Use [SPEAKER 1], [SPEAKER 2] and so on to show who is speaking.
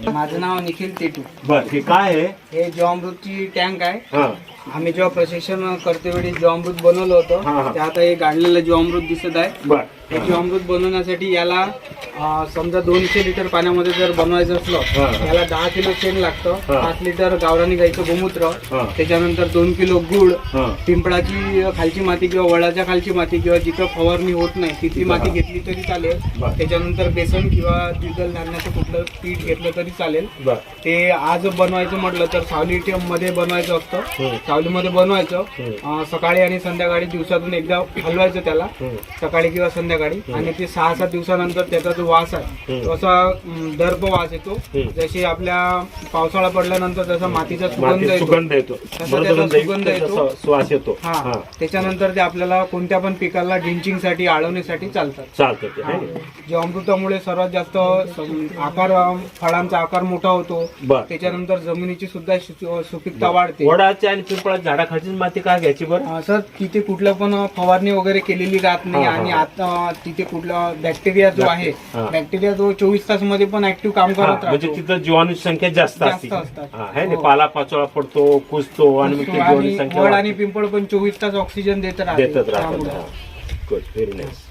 [SPEAKER 1] माझं नाव निखिल तेटू.
[SPEAKER 2] बर, हे काय आहे?
[SPEAKER 1] हे जीवामृतची टँक आहे.
[SPEAKER 2] हा,
[SPEAKER 1] आम्ही जेव्हा प्रशिक्षण करते वेळी जीवामृत बनवलं होतं, ते आता हे गाडलेलं जीवामृत दिसत आहे.
[SPEAKER 2] बर,
[SPEAKER 1] हे जीवामृत बनवण्यासाठी याला समजा 200 लिटर पाण्यामध्ये जर बनवायचं असलं, याला 10 किलो शेण लागतं, 5 लिटर गावरानी गाईचं गोमूत्र, त्याच्यानंतर 2 किलो गुळ, पिंपळाची खालची माती किंवा वडाच्या खालची माती किंवा जिथं फवारणी होत नाही तिथली माती घेतली तरी चालेल. त्याच्यानंतर बेसन किंवा द्विदल धान्याचं कुठलं पीठ घेतलं तरी चालेल. ते आज बनवायचं म्हटलं तर सावली मध्ये बनवायचं असतं. सावलीमध्ये बनवायचं, सकाळी आणि संध्याकाळी दिवसातून एकदा हलवायचं त्याला, सकाळी किंवा संध्याकाळी. आणि ते 6-7 दिवसानंतर त्याचा जो वास आहे तो असा दर्प वास येतो. जशी आपल्या पावसाळा पडल्यानंतर जसा मातीचा सुगंध येतो तसा त्याचा सुगंध येतो,
[SPEAKER 2] श्वास येतो.
[SPEAKER 1] हा, त्याच्यानंतर ते आपल्याला कोणत्या पण पिकाला ड्रिंचिंगसाठी आळवण्यासाठी चालतं. जीवामृतामुळे सर्वात जास्त आकार, फळांचा आकार मोठा होतो. त्याच्यानंतर जमिनीची सुद्धा सुपीकता वाढते.
[SPEAKER 2] वडाच्या आणि पिंपळाच्या झाडाखालची माती काय घ्यायची? बरं
[SPEAKER 1] सर, तिथे कुठलं पण फवारणी वगैरे केलेली राहत नाही. आणि आता तिथे कुठला बॅक्टेरिया जो आहे, बॅक्टेरिया जो 24 तास मध्ये पण ऍक्टिव्ह काम करत राहतो.
[SPEAKER 2] म्हणजे तिथं जीवाणूची संख्या जास्त असते. पाला पाचोळा पडतो, कुजतो, आणि
[SPEAKER 1] वड आणि पिंपळ पण 24 तास ऑक्सिजन देत राहतात.
[SPEAKER 2] Good, very nice.